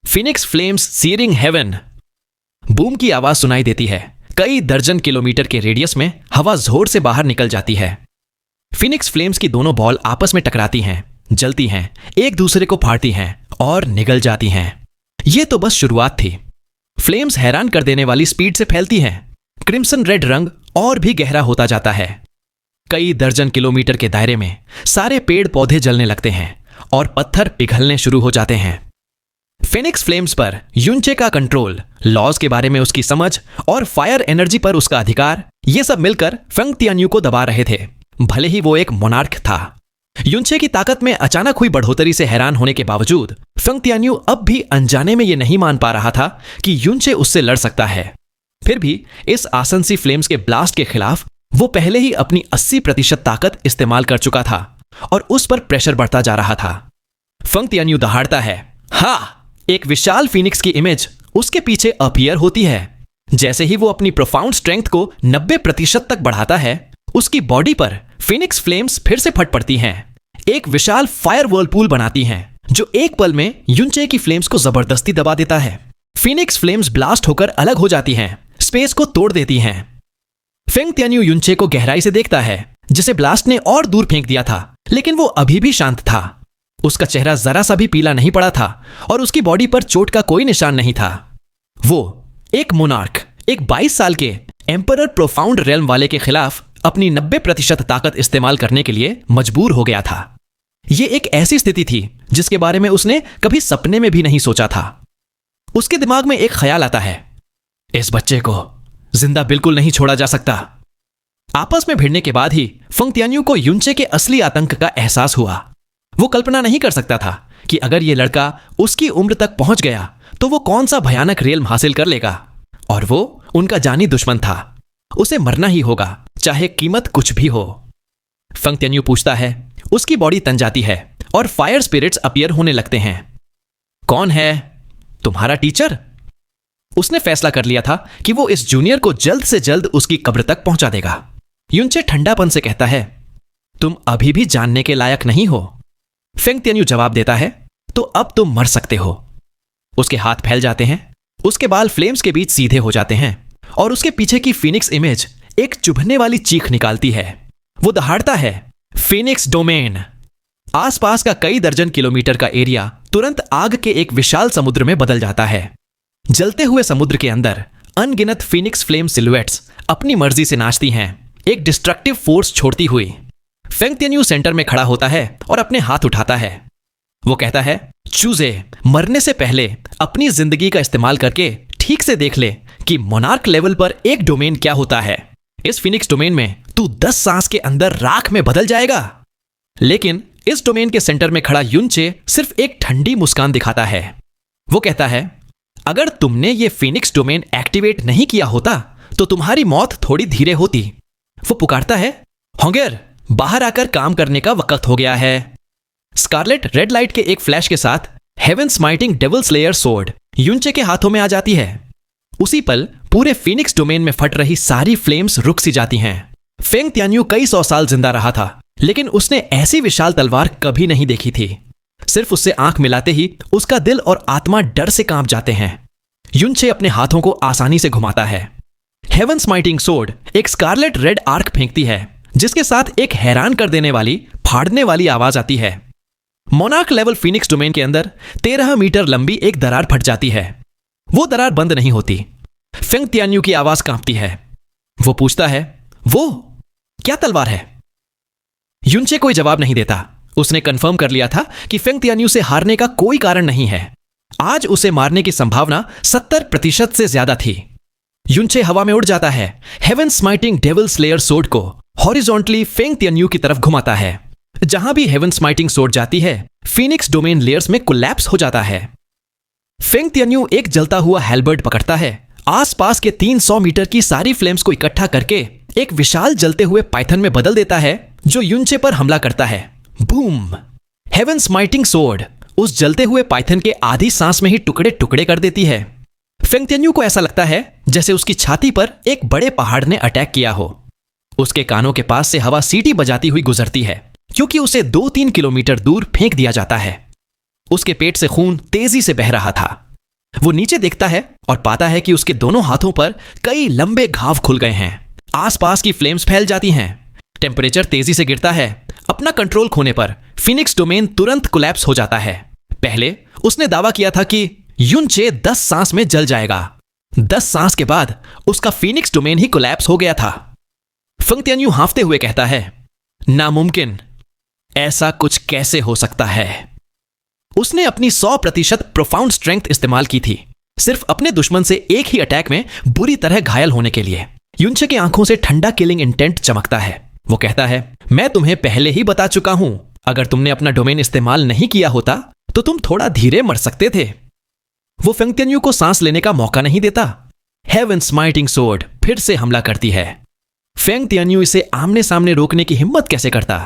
phoenix flames searing heaven. Boom की आवाज सुनाई देती है। कई दर्जन किलोमीटर के रेडियस में हवा जोर से बाहर निकल जाती है। फिनिक्स फ्लेम्स की दोनों बॉल आपस में टकराती हैं, जलती हैं, एक दूसरे को फाड़ती हैं और निगल जाती हैं। यह तो बस शुरुआत थी। फ्लेम्स हैरान कर देने वाली स्पीड से फैलती हैं। क्रिम्सन रेड रंग और भी गहरा होता जाता है। कई दर्जन किलोमीटर के दायरे में सारे पेड़ पौधे जलने लगते हैं और पत्थर पिघलने शुरू हो जाते हैं। फिनिक्स फ्लेम्स पर युनचे का कंट्रोल, लॉज के बारे में उसकी समझ और फायर एनर्जी पर उसका अधिकार, ये सब मिलकर फेंग तियान्यू को दबा रहे थे, भले ही वो एक मोनार्क था। युनचे की ताकत में अचानक हुई बढ़ोतरी से हैरान होने के बावजूद फेंग तियान्यू अब भी अनजाने में ये नहीं मान पा रहा था कि युनचे उससे लड़ सकता है। फिर भी इस आसनसी फ्लेम्स के ब्लास्ट के खिलाफ वो पहले ही अपनी 80% ताकत इस्तेमाल कर चुका था और उस पर प्रेशर बढ़ता जा रहा था। फंग तियान्यू दहाड़ता है, हाँ। एक विशाल फिनिक्स की इमेज उसके पीछे अपीयर होती है। जैसे ही वो अपनी प्रोफाउंड स्ट्रेंथ को 90% तक बढ़ाता है, उसकी बॉडी पर फिनिक्स फ्लेम्स फिर से फट पड़ती हैं। एक विशाल फायर व्हर्लपूल बनाती हैं, जो एक पल में युनचे की फ्लेम्स को जबरदस्ती दबा देता है। फिनिक्स फ्लेम्स ब्लास्ट होकर अलग हो जाती हैं, स्पेस को तोड़ देती हैं। फेंग तियान्यू युनचे को गहराई से देखता है, जिसे ब्लास्ट ने और दूर फेंक दिया था, लेकिन वो अभी भी शांत था। उसका चेहरा जरा सा भी पीला नहीं पड़ा था और उसकी बॉडी पर चोट का कोई निशान नहीं था। वो एक मोनार्क, एक 22 साल के एम्परर प्रोफाउंड रेल्म वाले के खिलाफ अपनी 90% ताकत इस्तेमाल करने के लिए मजबूर हो गया था। यह एक ऐसी स्थिति थी जिसके बारे में उसने कभी सपने में भी नहीं सोचा था। उसके दिमाग में एक ख्याल आता है, इस बच्चे को जिंदा बिल्कुल नहीं छोड़ा जा सकता। आपस में भिड़ने के बाद ही फंग तियान्यू को युनचे के असली आतंक का एहसास हुआ। वो कल्पना नहीं कर सकता था कि अगर यह लड़का उसकी उम्र तक पहुंच गया तो वो कौन सा भयानक रेल्म हासिल कर लेगा। और वो उनका जानी दुश्मन था। उसे मरना ही होगा, चाहे कीमत कुछ भी हो। फंग तियान्यू पूछता है, उसकी बॉडी तन जाती है और फायर स्पिरिट्स अपीयर होने लगते हैं। कौन है? तुम्हारा टीचर? उसने फैसला कर लिया था कि वो इस जूनियर को जल्द से जल्द उसकी कब्र तक पहुंचा देगा। युनचे ठंडापन से कहता है, तुम अभी भी जानने के लायक नहीं हो। फेंग तियान्यू जवाब देता है, तो अब तुम मर सकते हो। उसके हाथ फैल जाते हैं, उसके बाल फ्लेम्स के बीच सीधे हो जाते हैं और उसके पीछे की फिनिक्स इमेज एक चुभने वाली चीख निकालती है। वो दहाड़ता है, फिनिक्स डोमेन। आसपास का कई दर्जन किलोमीटर का एरिया तुरंत आग के एक विशाल समुद्र में बदल जाता है। जलते हुए समुद्र के अंदर अनगिनत फिनिक्स फ्लेम सिलुएट्स अपनी मर्जी से नाचती हैं, एक डिस्ट्रक्टिव फोर्स छोड़ती हुई। फेंग तियान्यू सेंटर में खड़ा होता है और अपने हाथ उठाता है। वो कहता है, चूजे, मरने से पहले अपनी जिंदगी का इस्तेमाल करके ठीक से देख ले कि मोनार्क लेवल पर एक डोमेन क्या होता है। इस फिनिक्स डोमेन में तू 10 सांस के अंदर राख में बदल जाएगा। लेकिन इस डोमेन के सेंटर में खड़ा युनचे सिर्फ एक ठंडी मुस्कान दिखाता है। वो कहता है, अगर तुमने ये फिनिक्स डोमेन एक्टिवेट नहीं किया होता तो तुम्हारी मौत थोड़ी धीरे होती। वो पुकारता है, होंगेर, बाहर आकर काम करने का वक्त हो गया है। स्कारलेट रेड लाइट के एक फ्लैश के साथ heaven smiting devil slayer sword युनचे के हाथों में आ जाती है। उसी पल पूरे फिनिक्स डोमेन में फट रही सारी फ्लेम्स रुक सी जाती हैं। फेंग तियान्यू कई 100 साल जिंदा रहा था, लेकिन उसने ऐसी विशाल तलवार कभी नहीं देखी थी। सिर्फ उससे आंख मिलाते ही उसका दिल और आत्मा डर से कांप जाते हैं। युनचे अपने हाथों को आसानी से घुमाता है। हेवन स्माइटिंग सोर्ड एक स्कारलेट रेड आर्क फेंकती है, जिसके साथ एक हैरान कर देने वाली फाड़ने वाली आवाज आती है। मोनार्क लेवल फिनिक्स डोमेन के अंदर 13 मीटर लंबी एक दरार फट जाती है। वो दरार बंद नहीं होती। फेंग तियान्यू की आवाज कांपती है। वो पूछता है, वो क्या तलवार है? युनचे कोई जवाब नहीं देता। उसने कंफर्म कर लिया था कि फेंग तियान्यू से हारने का कोई कारण नहीं है। आज उसे मारने की संभावना 70% से ज्यादा थी। युनचे हवा में उड़ जाता है, heaven smiting devil slayer sword को हॉरिजॉन्टली फेंग तियान्यू की तरफ घुमाता है। जहां भी हेवन स्माइटिंग सोर्ड जाती है, फिनिक्स डोमेन लेयर्स में कोलैप्स हो जाता है। फेंग तियान्यू एक जलता हुआ हेलबर्ट पकड़ता है। आसपास के 300 मीटर की सारी फ्लेम्स को इकट्ठा करके एक विशाल जलते हुए पाइथन में बदल देता है, जो युनचे पर हमला करता है। बूम! हेवन स्माइटिंग सोर्ड उस जलते हुए पाइथन के आधी सांस में ही टुकड़े टुकड़े कर देती है। फेंग तियान्यू को ऐसा लगता है जैसे उसकी छाती पर एक बड़े पहाड़ ने अटैक किया हो। उसके कानों के पास से हवा सीटी बजाती हुई गुजरती है, क्योंकि उसे 2-3 किलोमीटर दूर फेंक दिया जाता है। उसके पेट से खून तेजी से बह रहा था। वो नीचे देखता है और पाता है कि उसके दोनों हाथों पर कई लंबे घाव खुल गए हैं। आसपास की फ्लेम्स फैल जाती हैं। टेम्परेचर तेजी से गिरता है। अपना कंट्रोल खोने पर फिनिक्स डोमेन तुरंत कोलैप्स हो जाता है। पहले उसने दावा किया था कि युनचे 10 सांस में जल जाएगा। 10 सांस के बाद उसका फिनिक्स डोमेन ही कोलैप्स हो गया था। फेंग तियान्यू हांफते हुए कहता है, नामुमकिन, ऐसा कुछ कैसे हो सकता है? उसने अपनी 100% प्रोफाउंड स्ट्रेंथ इस्तेमाल की थी, सिर्फ अपने दुश्मन से एक ही अटैक में बुरी तरह घायल होने के लिए। युनचे की आंखों से ठंडा किलिंग इंटेंट चमकता है। वो कहता है, मैं तुम्हें पहले ही बता चुका हूं, अगर तुमने अपना डोमेन इस्तेमाल नहीं किया होता तो तुम थोड़ा धीरे मर सकते थे। वो फेंग तियान्यू को सांस लेने का मौका नहीं देता। हेवन स्माइटिंग सोर्ड फिर से हमला करती है। फेंग तियान्यू इसे आमने सामने रोकने की हिम्मत कैसे करता?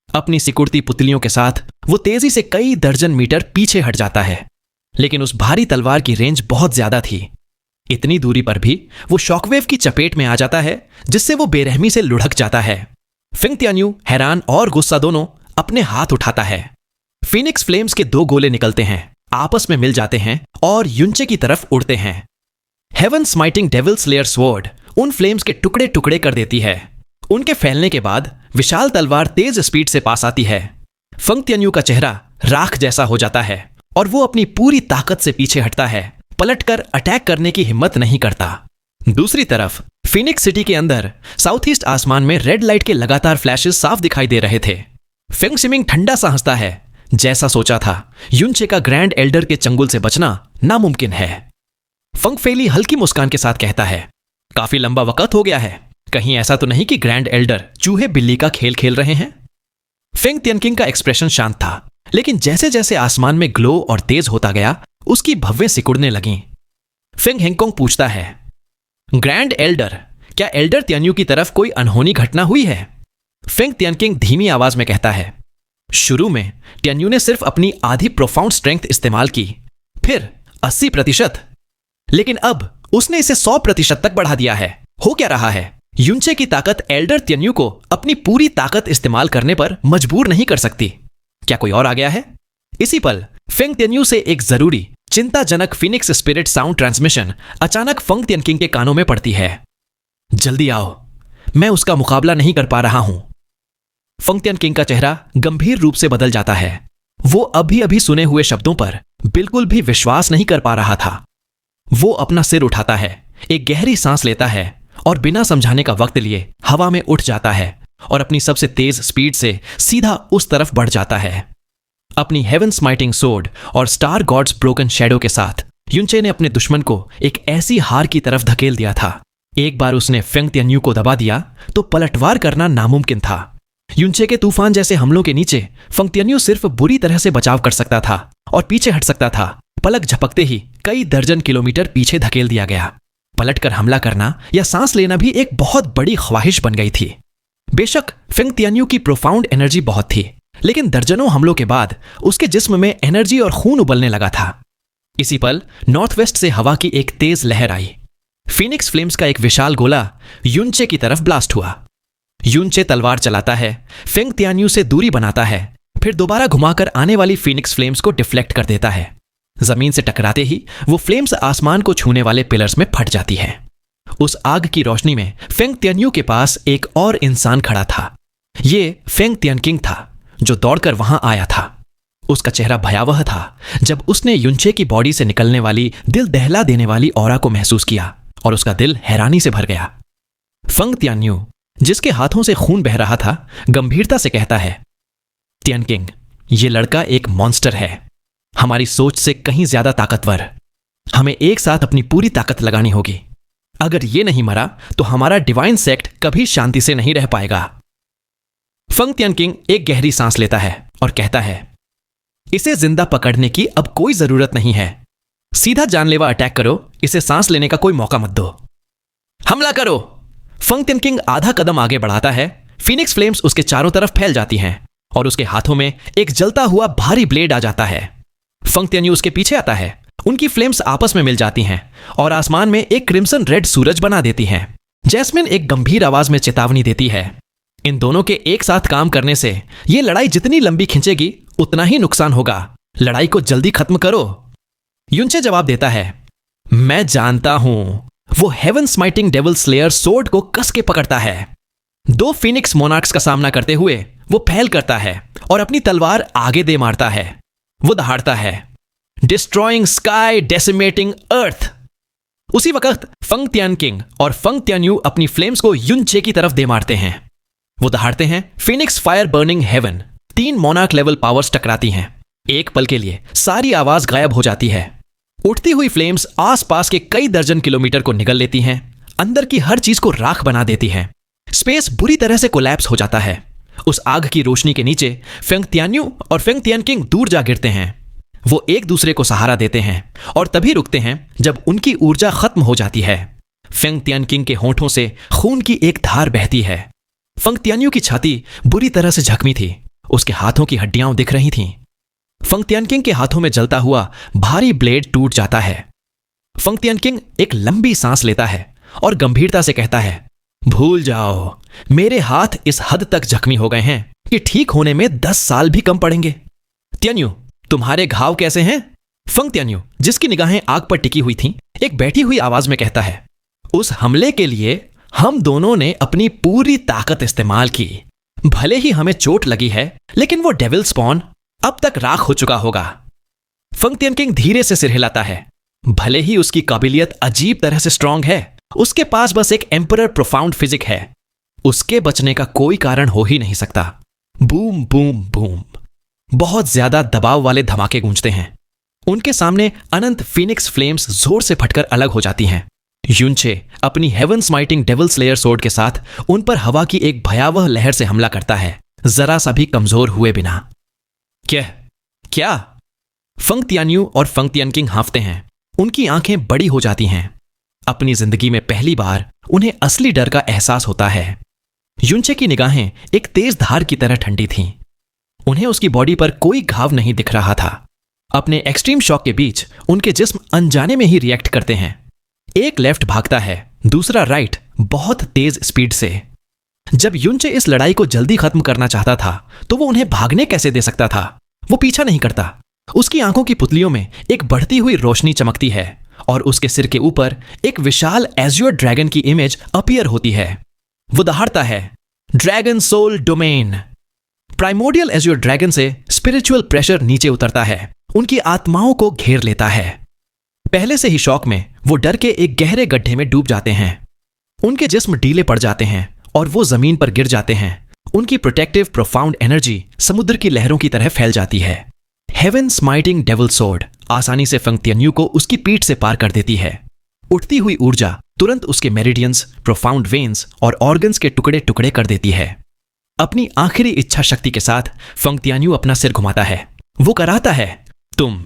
अपनी सिकुड़ती पुतलियों के साथ वो तेजी से कई दर्जन मीटर पीछे हट जाता है, लेकिन उस भारी तलवार की रेंज बहुत ज्यादा थी। इतनी दूरी पर भी वो शॉकवेव की चपेट में आ जाता है, जिससे वो बेरहमी से लुढ़क जाता है। फिंग तियान्यू हैरान और गुस्सा दोनों अपने हाथ उठाता है। फीनिक्स फ्लेम्स के 2 गोले निकलते हैं, आपस में मिल जाते हैं और युनचे की तरफ उड़ते हैं। Heaven smiting devil slayer sword उन फ्लेम्स के टुकड़े टुकड़े कर देती है। उनके फैलने के बाद विशाल तलवार तेज स्पीड से पास आती है। फिंग तियान्यू का चेहरा राख जैसा हो जाता है और वो अपनी पूरी ताकत से पीछे हटता है, पलटकर अटैक करने की हिम्मत नहीं करता। दूसरी तरफ फीनिक्स सिटी के अंदर साउथ ईस्ट आसमान में रेड लाइट के लगातार फ्लैशेस साफ दिखाई दे रहे थे। फिंग सिमिंग ठंडा सा हंसता है। जैसा सोचा था, युनचे का ग्रैंड एल्डर के चंगुल से बचना नामुमकिन है। फंग फेली हल्की मुस्कान के साथ कहता है, काफी लंबा वक्त हो गया है, कहीं ऐसा तो नहीं कि ग्रैंड एल्डर चूहे बिल्ली का खेल खेल रहे हैं। फिंग तियनकिंग का एक्सप्रेशन शांत था, लेकिन जैसे जैसे आसमान में ग्लो और तेज होता गया, उसकी भव्य सिकुड़ने लगीं। फिंग हेंगकोंग पूछता है, ग्रैंड एल्डर, क्या एल्डर तियान्यू की तरफ कोई अनहोनी घटना हुई है? फिंग तियनकिंग धीमी आवाज में कहता है, शुरू में तियान्यू ने सिर्फ अपनी आधी प्रोफाउंड स्ट्रेंथ इस्तेमाल की, फिर 80%, लेकिन अब उसने इसे 100% तक बढ़ा दिया है। हो क्या रहा है? युनचे की ताकत एल्डर तियान्यू को अपनी पूरी ताकत इस्तेमाल करने पर मजबूर नहीं कर सकती। क्या कोई और आ गया है? इसी पल फिंग तियन्यू से एक जरूरी चिंताजनक फिनिक्स स्पिरिट साउंड ट्रांसमिशन अचानक फिंग तियनकिंग के कानों में पड़ती है। जल्दी आओ, मैं उसका मुकाबला नहीं कर पा रहा हूं। फिंग तियनकिंग का चेहरा गंभीर रूप से बदल जाता है। वो अभी अभी सुने हुए शब्दों पर बिल्कुल भी विश्वास नहीं कर पा रहा था। वो अपना सिर उठाता है, एक गहरी सांस लेता है और बिना समझाने का वक्त लिए हवा में उठ जाता है और अपनी सबसे तेज स्पीड से सीधा उस तरफ बढ़ जाता है। अपनी हेवन स्माइटिंग सोर्ड और स्टार गॉड्स ब्रोकन शैडो के साथ युनचे ने अपने दुश्मन को एक ऐसी हार की तरफ धकेल दिया था। एक बार उसने फिंग तियन्यू को दबा दिया तो पलटवार करना नामुमकिन था। युनचे के तूफान जैसे हमलों के नीचे फिंग तियन्यू सिर्फ बुरी तरह से बचाव कर सकता था और पीछे हट सकता था। पलक झपकते ही कई दर्जन किलोमीटर पीछे धकेल दिया गया। पलटकर हमला करना या सांस लेना भी एक बहुत बड़ी ख्वाहिश बन गई थी। बेशक फिंग तियन्यू की प्रोफाउंड एनर्जी बहुत थी, लेकिन दर्जनों हमलों के बाद उसके जिस्म में एनर्जी और खून उबलने लगा था। इसी पल नॉर्थ वेस्ट से हवा की एक तेज लहर आई। फीनिक्स फ्लेम्स का एक विशाल गोला युनचे की तरफ ब्लास्ट हुआ। युनचे तलवार चलाता है, फिंग तियन्यू से दूरी बनाता है, फिर दोबारा घुमाकर आने वाली फीनिक्स फ्लेम्स को डिफ्लेक्ट कर देता है। जमीन से टकराते ही वो फ्लेम्स आसमान को छूने वाले पिलर्स में फट जाती है। उस आग की रोशनी में फिंग तियन्यू के पास एक और इंसान खड़ा था। ये फिंग तियनकिंग था जो दौड़कर वहां आया था। उसका चेहरा भयावह था जब उसने युनचे की बॉडी से निकलने वाली दिल दहला देने वाली ऑरा को महसूस किया और उसका दिल हैरानी से भर गया। फिंग तियन्यू, जिसके हाथों से खून बह रहा था, गंभीरता से कहता है, तियनकिंग, ये लड़का एक मॉन्स्टर है, हमारी सोच से कहीं ज्यादा ताकतवर। हमें एक साथ अपनी पूरी ताकत लगानी होगी। अगर ये नहीं मरा तो हमारा डिवाइन सेक्ट कभी शांति से नहीं रह पाएगा। फिंग तियनकिंग एक गहरी सांस लेता है और कहता है, इसे जिंदा पकड़ने की अब कोई जरूरत नहीं है। सीधा जानलेवा अटैक करो, इसे सांस लेने का कोई मौका मत दो। हमला करो। फिंग तियनकिंग आधा कदम आगे बढ़ाता है। फीनिक्स फ्लेम्स उसके चारों तरफ फैल जाती हैं और उसके हाथों में एक जलता हुआ भारी ब्लेड आ जाता है। फिंग तियन्यू उसके पीछे आता है। उनकी फ्लेम्स आपस में मिल जाती हैं और आसमान में एक क्रिम्सन रेड सूरज बना देती हैं। जैस्मिन एक गंभीर आवाज में चेतावनी देती है, इन दोनों के एक साथ काम करने से यह लड़ाई जितनी लंबी खिंचेगी उतना ही नुकसान होगा। लड़ाई को जल्दी खत्म करो। युनचे जवाब देता है, मैं जानता हूं। वो heaven smiting devil slayer sword को कस के पकड़ता है। 2 फीनिक्स मोनार्क्स का सामना करते हुए वो फैल करता है और अपनी तलवार आगे दे मारता है। वो दहाड़ता है, डिस्ट्रॉइंग स्काई, डेसिमेटिंग अर्थ। उसी वक्त फिंग तियनकिंग और फिंग तियन्यू अपनी फ्लेम्स को युनचे की तरफ दे मारते हैं। वो दहाड़ते हैं, phoenix fire burning heaven. 3 monarch level powers टकराती हैं। एक पल के लिए सारी आवाज गायब हो जाती है। उठती हुई फ्लेम्स आसपास के कई दर्जन किलोमीटर को निगल लेती हैं। अंदर की हर चीज को राख बना देती हैं। स्पेस बुरी तरह से कोलैप्स हो जाता है। उस आग की रोशनी के नीचे फिंग तियन्यू और फिंग तियनकिंग दूर जा गिरते हैं। वो एक दूसरे को सहारा देते हैं और तभी रुकते हैं जब उनकी ऊर्जा खत्म हो जाती है। फिंग तियनकिंग के होंठों से खून की एक धार बहती है। फिंग तियन्यू की छाती बुरी तरह से जख्मी थी उसके हाथों की हड्डियां दिख रही थीं। फंग तियानकिंग के हाथों में जलता हुआ भारी ब्लेड टूट जाता है। फंग तियानकिंग एक लंबी सांस लेता है और गंभीरता से कहता है, भूल जाओ, मेरे हाथ इस हद तक जख्मी हो गए हैं कि ठीक होने में 10 साल भी कम पड़ेंगे। तियान्यू, तुम्हारे घाव कैसे हैं? फंग तियान्यू, जिसकी निगाहें आग पर टिकी हुई थीं, एक बैठी हुई आवाज में कहता है, उस हमले के लिए हम दोनों ने अपनी पूरी ताकत इस्तेमाल की। भले ही हमें चोट लगी है, लेकिन वो डेविल स्पॉन अब तक राख हो चुका होगा। फंग तियानकिंग धीरे से सिर हिलाता है। भले ही उसकी काबिलियत अजीब तरह से स्ट्रांग है, उसके पास बस एक एम्परर प्रोफाउंड फिजिक है। उसके बचने का कोई कारण हो ही नहीं सकता। बूम बूम बूम, बहुत ज्यादा दबाव वाले धमाके गूंजते हैं। उनके सामने अनंत फीनिक्स फ्लेम्स जोर से फटकर अलग हो जाती हैं। युनचे अपनी heaven smiting devil slayer sword के साथ उन पर हवा की एक भयावह लहर से हमला करता है, जरा सा भी कमजोर हुए बिना। क्या? फंग तियान्यू और फंग तियानकिंग हाँफते हैं। उनकी आंखें बड़ी हो जाती हैं। अपनी जिंदगी में पहली बार उन्हें असली डर का एहसास होता है। युनचे की निगाहें एक तेज धार की तरह ठंडी थीं। उन्हें उसकी बॉडी पर कोई घाव नहीं दिख रहा था। अपने एक्सट्रीम शॉक के बीच उनके जिस्म अनजाने में ही रिएक्ट करते हैं। एक लेफ्ट भागता है, दूसरा राइट, बहुत तेज स्पीड से। जब युनचे इस लड़ाई को जल्दी खत्म करना चाहता था तो वो उन्हें भागने कैसे दे सकता था? वो पीछा नहीं करता। उसकी आंखों की पुतलियों में एक बढ़ती हुई रोशनी चमकती है और उसके सिर के ऊपर एक विशाल एज्योर ड्रैगन की इमेज अपीयर होती है। वो दहाड़ता है, dragon soul domain. Primordial azure dragon से स्पिरिचुअल प्रेशर नीचे उतरता है, उनकी आत्माओं को घेर लेता है। पहले से ही शॉक में वो डर के एक गहरे गड्ढे में डूब जाते हैं। उनके जिस्म ढीले पड़ जाते हैं और वो जमीन पर गिर जाते हैं। उनकी प्रोटेक्टिव प्रोफाउंड एनर्जी समुद्र की लहरों की तरह फैल जाती है। हेवन स्माइटिंग डेविल सोर्ड आसानी से फंग तियान्यू को उसकी पीठ से पार कर देती है। उठती हुई ऊर्जा तुरंत उसके मेरिडियंस, प्रोफाउंड वेन्स और ऑर्गन्स के टुकड़े टुकड़े कर देती है। अपनी आखिरी इच्छा शक्ति के साथ फंग तियान्यू अपना सिर घुमाता है। वो कराता है, तुम,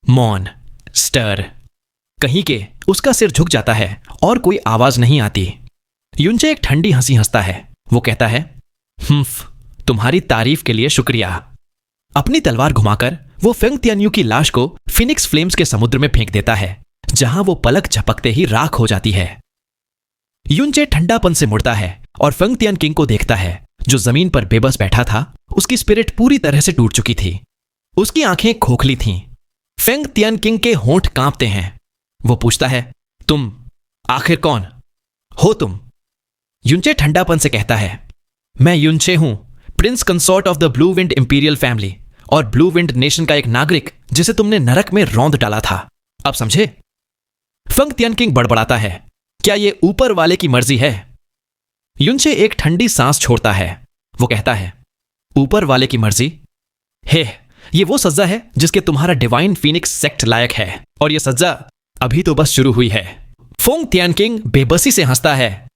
मौन, स्टर। कहीं के उसका सिर झुक जाता है और कोई आवाज नहीं आती। युनचे एक ठंडी हंसी हंसता है। वो कहता है, तुम्हारी तारीफ के लिए शुक्रिया। अपनी तलवार घुमाकर वो फंग तियान्यू की लाश को फिनिक्स फ्लेम्स के समुद्र में फेंक देता है, जहां वो पलक झपकते ही राख हो जाती है। युनचे ठंडापन से मुड़ता है और फंग तियानकिंग को देखता है, जो जमीन पर बेबस बैठा था। उसकी स्पिरिट पूरी तरह से टूट चुकी थी। उसकी आंखें खोखली थीं। फंग तियानकिंग के होंठ कांपते हैं। वो पूछता है, तुम आखिर कौन हो तुम? युनचे ठंडापन से कहता है, मैं युनचे हूं, Prince consort of the blue wind imperial family और ब्लू विंड नेशन का एक नागरिक जिसे तुमने नरक में रौंद डाला था। अब समझे? फंग तियानकिंग बड़बड़ाता है, क्या ये ऊपर वाले की मर्जी है? युनचे एक ठंडी सांस छोड़ता है। वो कहता है, ऊपर वाले की मर्जी? ये वो सज्जा है जिसके तुम्हारा डिवाइन फीनिक्स सेक्ट लायक है, और ये सज्जा अभी तो बस शुरू हुई है। फंग तियानकिंग बेबसी से हंसता है।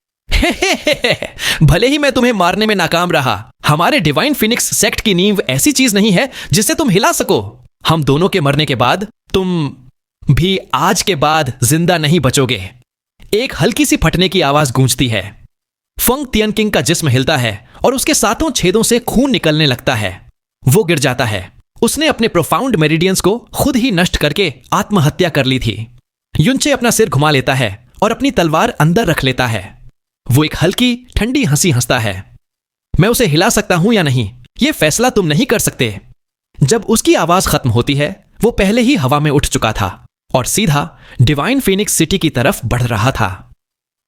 भले ही मैं तुम्हें मारने में नाकाम रहा, हमारे डिवाइन फीनिक्स सेक्ट की नींव ऐसी चीज नहीं है जिसे तुम हिला सको। हम दोनों के मरने के बाद तुम भी आज के बाद जिंदा नहीं बचोगे। एक हल्की सी फटने की आवाज गूंजती है। फंग तियानकिंग का जिस्म हिलता है और उसके सातों छेदों से खून निकलने लगता है। वो गिर जाता है। उसने अपने प्रोफाउंड मेरिडियंस को खुद ही नष्ट करके आत्महत्या कर ली थी। युनचे अपना सिर घुमा लेता है और अपनी तलवार अंदर रख लेता है। वो एक हल्की ठंडी हंसी हंसता है। मैं उसे हिला सकता हूं या नहीं, यह फैसला तुम नहीं कर सकते। जब उसकी आवाज खत्म होती है, वो पहले ही हवा में उठ चुका था और सीधा डिवाइन फीनिक्स सिटी की तरफ बढ़ रहा था।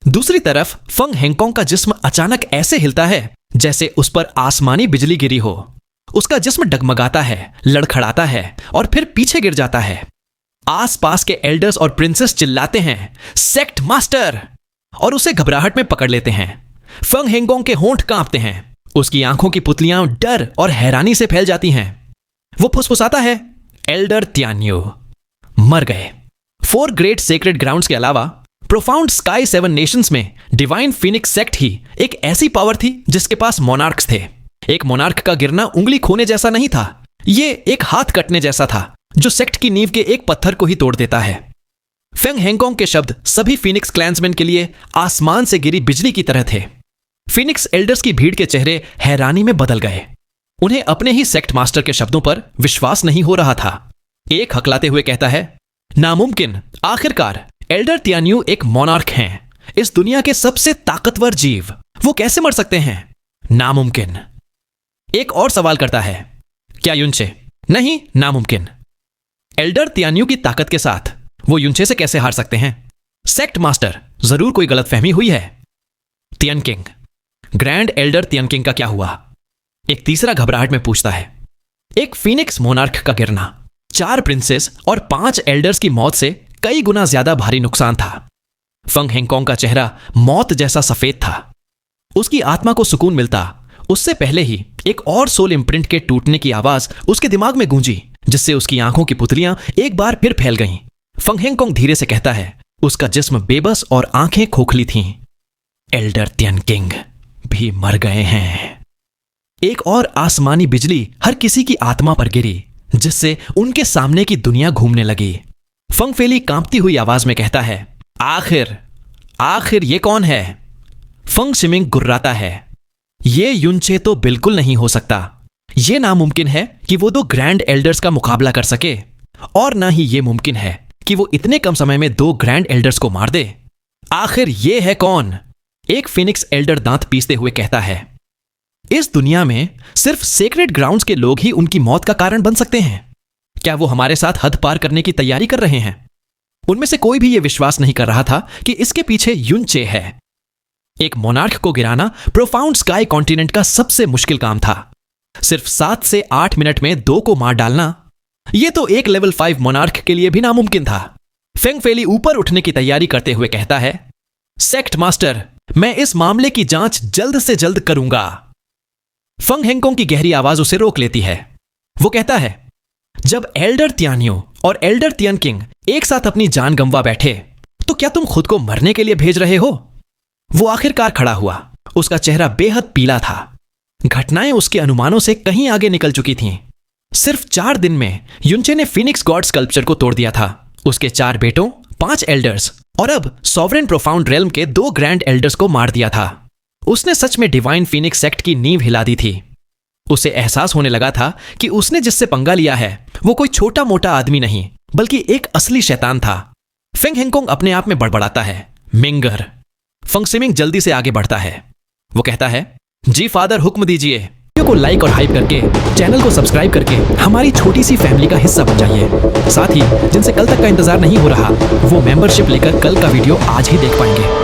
दूसरी तरफ फंग हेंगकोंग का जिस्म अचानक ऐसे हिलता है जैसे उस पर आसमानी बिजली गिरी हो। उसका जिस्म डगमगाता है, लड़खड़ाता है और फिर पीछे गिर जाता है। आसपास के एल्डर्स और प्रिंसेस चिल्लाते हैं, सेक्ट मास्टर, और उसे घबराहट में पकड़ लेते हैं। फंग हेंगकोंग के होंठ कांपते हैं। उसकी आंखों की पुतलियां डर और हैरानी से फैल जाती हैं। वो फुसफुसाता है, एल्डर तियान्यू मर गए। 4 ग्रेट सेक्रेड ग्राउंड्स के अलावा प्रोफाउंड स्काई 7 नेशंस में डिवाइन फीनिक्स सेक्ट ही एक ऐसी पावर थी जिसके पास मोनार्क्स थे। एक मोनार्क का गिरना उंगली खोने जैसा नहीं था, ये एक हाथ कटने जैसा था जो सेक्ट की नींव के एक पत्थर को ही तोड़ देता है। फंग हेंगकोंग के शब्द सभी फीनिक्स क्लैंसमैन के लिए आसमान से गिरी बिजली की तरह थे। फीनिक्स एल्डर्स की भीड़ के चेहरे हैरानी में बदल गए। उन्हें अपने ही सेक्ट मास्टर के शब्दों पर विश्वास नहीं हो रहा था। एक हकलाते हुए कहता है, नामुमकिन, आखिरकार एल्डर तियान्यू एक मोनार्क हैं, इस दुनिया के सबसे ताकतवर जीव, वो कैसे मर सकते हैं? नामुमकिन। एक और सवाल करता है, क्या युनचे? नहीं, नामुमकिन। एल्डर तियान्यू की ताकत के साथ वो युनचे से कैसे हार सकते हैं? सेक्ट मास्टर, जरूर कोई गलतफहमी हुई है। Teeyan king, grand Elder Teeyan king का क्या हुआ? एक तीसरा घबराहट में पूछता है। एक फीनिक्स मोनार्क का गिरना, 4 प्रिंसेस और 5 एल्डर्स की मौत से कई गुना ज्यादा भारी नुकसान था। फंग हेंगकोंग का चेहरा मौत जैसा सफेद था। उसकी आत्मा को सुकून मिलता उससे पहले ही एक और सोल इम्प्रिंट के टूटने की आवाज उसके दिमाग में गूंजी, जिससे उसकी आंखों की पुतलियां एक बार फिर फैल गईं। फंग हेंगकोंग धीरे से कहता है, उसका जिस्म बेबस और आंखें खोखली थीं। एल्डर तियन किंग भी मर गए हैं। एक और आसमानी बिजली हर किसी की आत्मा पर गिरी, जिससे उनके सामने की दुनिया घूमने लगी। फंग फेली कांपती हुई आवाज में कहता है, आखिर ये कौन है? फंग शिमिंग गुर्राता है, ये युनचे तो बिल्कुल नहीं हो सकता। ये नामुमकिन है कि वो 2 ग्रैंड एल्डर्स का मुकाबला कर सके, और ना ही ये मुमकिन है कि वो इतने कम समय में 2 ग्रैंड एल्डर्स को मार दे। आखिर ये है कौन? एक फिनिक्स एल्डर दांत पीसते हुए कहता है, इस दुनिया में सिर्फ सेक्रेड ग्राउंड्स के लोग ही उनकी मौत का कारण बन सकते हैं। क्या वो हमारे साथ हद पार करने की तैयारी कर रहे हैं? उनमें से कोई भी यह विश्वास नहीं कर रहा था कि इसके पीछे युनचे है। एक मोनार्क को गिराना प्रोफाउंड स्काई कॉन्टिनेंट का सबसे मुश्किल काम था। सिर्फ 7 से 8 मिनट में 2 को मार डालना, यह तो एक लेवल 5 मोनार्क के लिए भी नामुमकिन था। फेंग फेली ऊपर उठने की तैयारी करते हुए कहता है, सेक्ट मास्टर, मैं इस मामले की जांच जल्द से जल्द करूंगा। फंग हेंगकोंग की गहरी आवाज उसे रोक लेती है। वो कहता है, जब एल्डर तियान्यू और एल्डर तियन किंग एक साथ अपनी जान गंवा बैठे, तो क्या तुम खुद को मरने के लिए भेज रहे हो? वो आखिरकार खड़ा हुआ। उसका चेहरा बेहद पीला था। घटनाएं उसके अनुमानों से कहीं आगे निकल चुकी थीं। सिर्फ 4 दिन में युनचे ने फिनिक्स गॉड स्कल्पचर को तोड़ दिया था, उसके 4 बेटों, 5 एल्डर्स और अब सॉवरेन प्रोफाउंड रेल्म के 2 ग्रैंड एल्डर्स को मार दिया था। उसने सच में डिवाइन फिनिक्स सेक्ट की नींव हिला दी थी। उसे एहसास होने लगा था कि उसने जिससे पंगा लिया है वो कोई छोटा मोटा आदमी नहीं, बल्कि एक असली शैतान था। फेंग हेंगकोंग अपने आप में बड़बड़ाता है, मिंगर। फंग शिमिंग जल्दी से आगे बढ़ता है। वो कहता है, जी फादर, हुक्म दीजिए। वीडियो को लाइक और हाइप करके, चैनल को सब्सक्राइब करके हमारी छोटी सी फैमिली का हिस्सा बन जाइए। साथ ही जिनसे कल तक का इंतजार नहीं हो रहा, वो मेंबरशिप लेकर कल का वीडियो आज ही देख पाएंगे।